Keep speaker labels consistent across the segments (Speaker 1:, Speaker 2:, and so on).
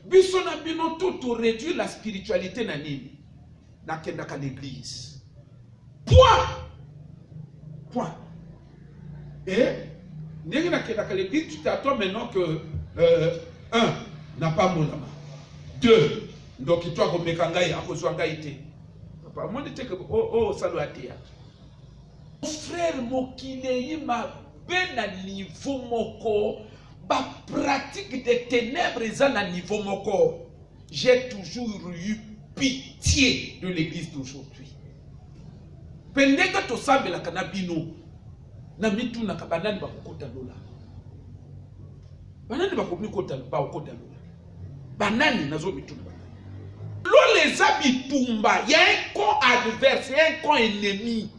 Speaker 1: Bisona bino tout réduit la spiritualité na nini. Na kendaka l'église. Point. Et, n'est-ce pas que l'église, tu t'attends maintenant que, un, n'a pas mon âme. Deux, donc il doit remettre un gars, à cause d'un gars, papa, moi, je dis que, ça doit être. Mon frère, mon kiné, ma ben niveau moko, ma pratique des ténèbres est à niveau moko. J'ai toujours eu pitié de l'église d'aujourd'hui. Pendant que tu sais la canabino, na mitu na kabanani bakukota lola. Banani bakukota lola. Banani nazo mitu na banani. Lo les habitumba, il y a un camp adverse, il y a un camp ennemi.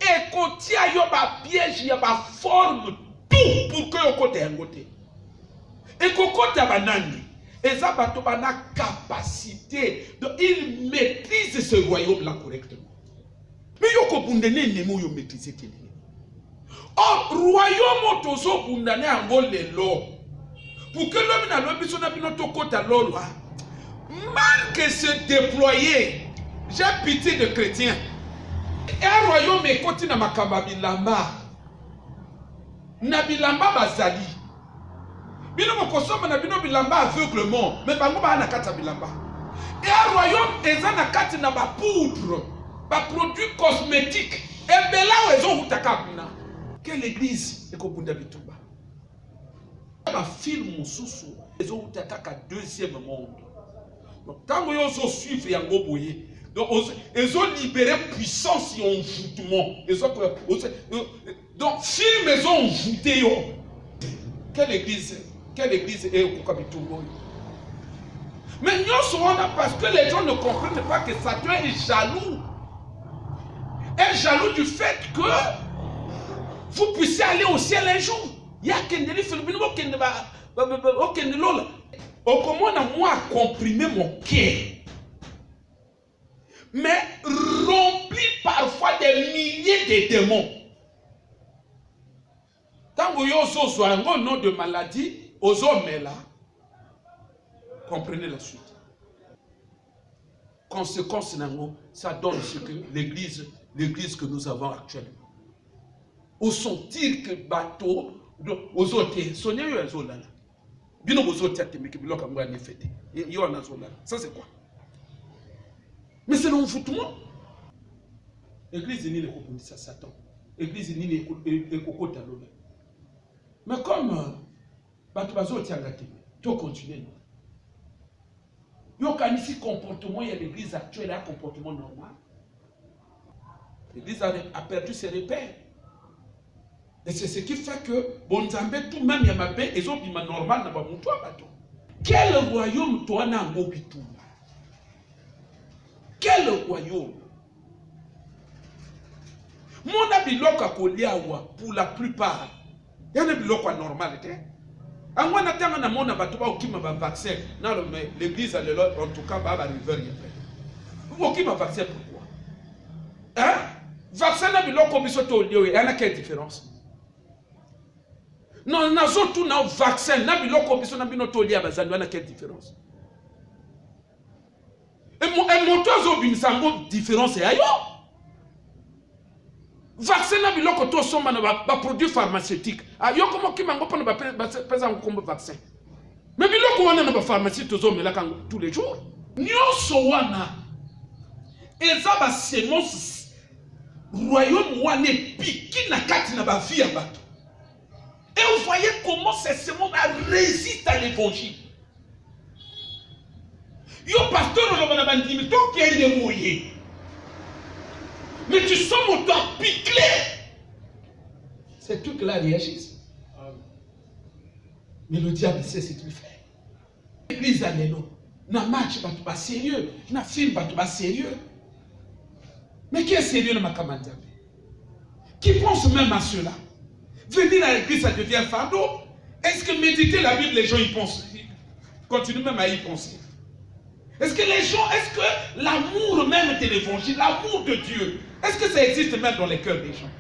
Speaker 1: Et quand il y a ba piège, il y a ba forme tout pour que yo kote yangote. Et kokota banani. Et ça bato bana capacité de il maîtrise ce royaume là correctement. Mais yoko bundene nemo yo maîtriser kele. Or royaume tozo bundane ango lelo. Pour que l'homme na lobi so na bino to kota lolo. Marque se déployer. J'ai pitié de chrétiens. Un royaume est côté na makamba bilamba. Na bilamba bazali. Bino mokosoma na bino bilamba aveuglement. Mais bango ba na kata bilamba. Et un royaume est na kati na ba poudre. Ba produits cosmétiques. Et bela wezo hutakabuna. Quelle église est kobunda bitumba? Ba film mususu ezo hutakaka deuxième monde. Donc tant que yo suivre yango boye. Donc ils ont libéré puissance et envoûtement. Donc film ils ont envoûté yo. Quelle église est au Kokabitungo? Mais nous sommes là parce que les gens ne comprennent pas que Satan est jaloux. Est jaloux du fait que vous puissiez aller au ciel un jour. Il y a quelqu'un qui fait le lola. Au comment moi comprimer mon cœur. Mais rempli parfois des milliers de démons. Quand vous avez un nom de maladie, aux hommes là, comprenez la suite. Conséquence, ça donne ce que l'église que nous avons actuellement. Au sentir que bateau, aux autres, sonia yo azola là. Bino aux autres mais que biloka ngwa ni fêté. Yo en azola. Ça c'est quoi? Mais c'est l'envoûtement. L'église ni le kopondisa ça Satan. L'église ni le kokota lola. Mais comme bato bazo tiangate, to continuer. Yo kanisi comportement il y a l'église actuelle un comportement normal. L'église a perdu ses repères. Et c'est ce qui fait que Bonzambe tout même yamabe et ont bima normal na ba mutu abato. Quel royaume toi na ngobitu? Quel royaume? Mon abiloka koliawa pour la plupart. Il y a des biloko normal était. Angwa na tanga na mona bato ba okima ba vaccin. Na l'église en tout cas ba river yepé. Vous okima vaccin pourquoi? Hein? Vaccin na biloko biso to lio, il y a quelle différence? Non, nazo tout na vaccin na biloko biso na bino to lia bazandu na quelle différence? Et mon tozo bimsango différence est ailleurs. Vaccin na biloko to soma na ba produit pharmaceutique. Ayo comment ki mango pona ba pesa comme vaccin. Mais biloko wana na ba pharmacie tozo mela kango tous les jours. Nyoso wana eza ba semence royaume wana piki na kati na ba vie ya bato. Et vous voyez comment ces semences résistent à l'évangile. Yo pasteur on va dire toi qui est mouillé. Mais tu sens mon temps piqué. Ces trucs-là réagissent. Mais le diable sait ce qu'il fait. L'église a l'élo. Na match pas sérieux. Na film pas sérieux. Mais qui est sérieux dans ma camarade? Qui pense même à cela? Venir à l'église, ça devient fardeau. Est-ce que méditer la Bible, les gens y pensent? Ils continuent même à y penser. Est-ce que les gens, est-ce que l'amour même de l'évangile, l'amour de Dieu, est-ce que ça existe même dans les cœurs des gens?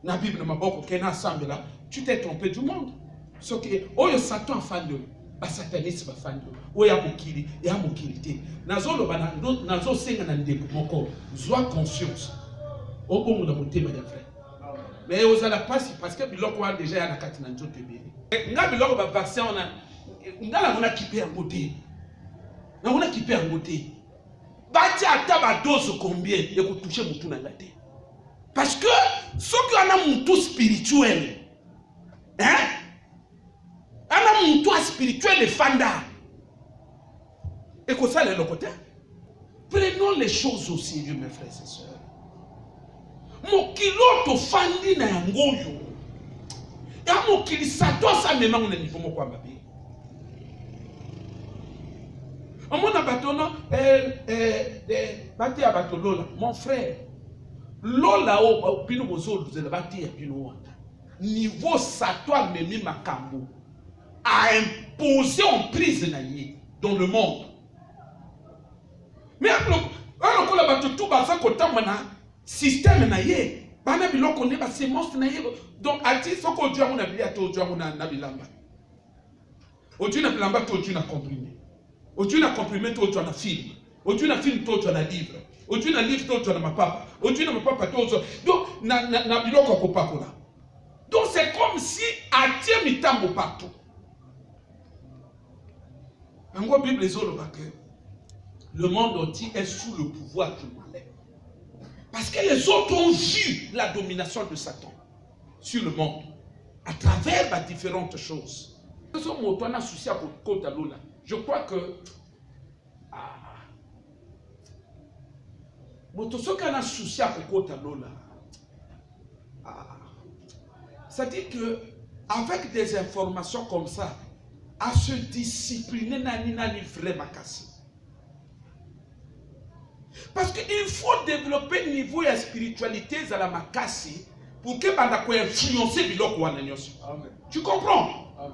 Speaker 1: na Bible maboko kena sambela, tu t'es trompé du monde. Ce que oyo Satan fando, ba satanisme fando, oya mokili, ya mokilité. Nazolo bana nazo senga na ndeko moko, zwa conscience. Au bon de monter mes frères. Mais aux ala passe parce que biloko a déjà ya na kati na nzoto ebele. Nga biloko ba vaccin on a ngala on a kipé en beauté. Na on a kipé en beauté. Bati ata ba dose combien et ko toucher mutu na ngate. Parce que ceux qui ont un mutu spirituel, hein? Un mutu spirituel de fanda. Et que ça le côté. Prenons les choses au sérieux mes frères et sœurs. Mokilo to fandi na yangoyo. Ya mokili sato sa mema ngone niveau moko mabe. Amona batono bati ya batolola mon frère. Lola o bino bozolo zela bati ya bino wanda. Niveau sato memi makambo a imposé en prise na ye dans le monde. Mais alors la bato tout baza kotamana système na ye bana biloko ne ba semence na ye donc ati soko Dieu amona bilia to Dieu amona na bilamba Dieu na bilamba to Dieu na comprimé Dieu na comprimé to Dieu na film Dieu na film to Dieu na livre Dieu na livre to Dieu na mapapa Dieu na mapapa to Dieu donc na biloko ko pakola donc c'est comme si atie mitambo partout en Bible ezolo ba que le monde entier est sous le pouvoir du malin. Parce que les autres ont vu la domination de Satan sur le monde à travers différentes choses. Je crois que c'est-à-dire que avec des informations comme ça, à se discipliner nani vraiment cassé. Parce qu'il faut développer le niveau de spiritualité à la makasi pour que banda ko influencer biloko wana nyoso. Tu comprends? Amen.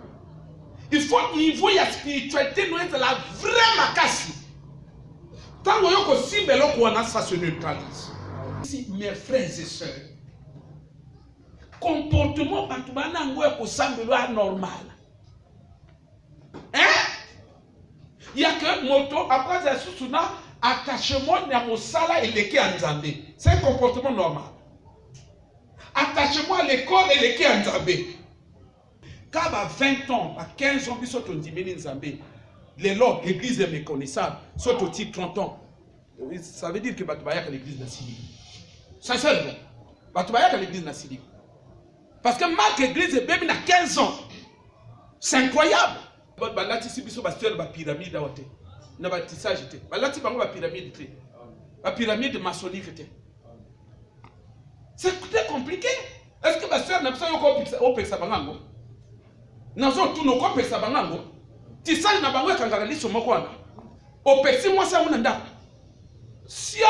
Speaker 1: Il faut le niveau de spiritualité nous être la vraie makasi. Tant que yoko si biloko wana ça se neutralise. Si mes frères et sœurs, comportement batubana ngoya ko sambelo anormal. Hein? Il y a que moto après ça sousuna attachement à mosala et leke anzambe. C'est un comportement normal. Attachement à l'école et leke anzambe. Quand à 20 ans, à 15 ans, ils ont dit nzambe. L'église est méconnaissable. Soit au titre 30 ans. Ça veut dire que Batubaya l'église n'a sili. Sincèrement. Batubaya l'église n'a sili. Parce que Marc l'église est bien à 15 ans. C'est incroyable. Balati si biso bastel ba pyramide awote. Na batissage était. Balati bango ba pyramide était. Ba pyramide maçonnique était. C'est très compliqué. Est-ce que bastel na biso yoko opeksa bango? Nazo tout no ko peksa bango. Tissage na bango kangaka liso moko wana. Opexi moi ça munanda. Sia.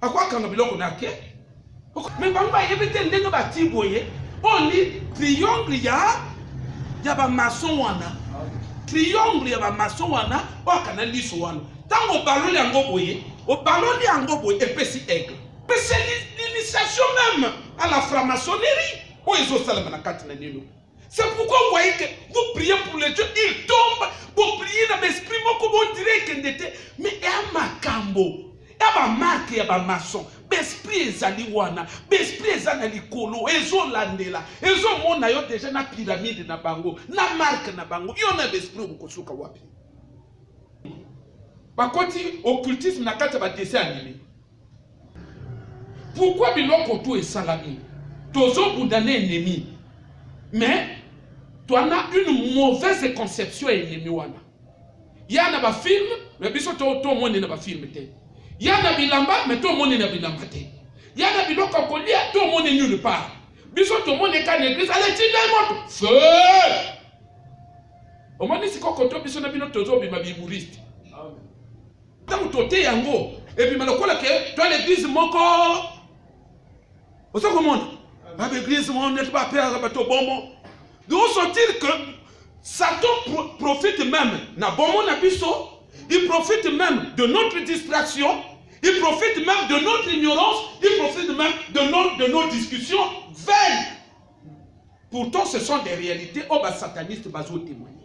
Speaker 1: Akwa kanga biloko na ke? Mais bango ba yebete ndenge ba tiboye. On lit triangle ya ba maçon wana. Triangle ya ba maçon wana o kana liso wana. Tango baloli yango boye, o baloli yango boye epesi aigle. Mais c'est l'initiation même à la franc-maçonnerie. O ezo salama na kati na nino. C'est pourquoi vous voyez que vous priez pour les dieux, ils tombent, vous priez dans l'esprit, vous direz qu'il était, mais il y a makambo, il y a ma marque, il y a ma maçon. L'esprit est allé wana, l'esprit est allé kolo, ezo landela, ezo mona yo déjà na pyramide na bango, na marque na bango, yo na l'esprit bukosuka wapi. Bakoti occultisme na kati ba dessin animé. Pourquoi biloko tout est salami? Tozo bundane ennemi. Mais tu as une mauvaise conception ennemi wana. Yana ba film, mais biso to monde na ba film te. Yana bilamba, mais tout le monde n'a bilamba te. Yana biloko kolia, tout le monde nulle part. Biso tout le monde est qu'à l'église, allez tirer moto. Feu! Au moins si kokoto biso na bino tozo bima biburiste. Amen. Tant toté yango, et puis malokola ke toi l'église moko. Oso komona. Ba l'église mon n'est pas père bato bonbon. Donc sentir que Satan profite même na bonbon na biso. Il profite même de notre distraction. Il profite même de notre ignorance, il profite même de nos discussions vaines. Pourtant, ce sont des réalités. Oh, bah, satanistes, bah, témoigner.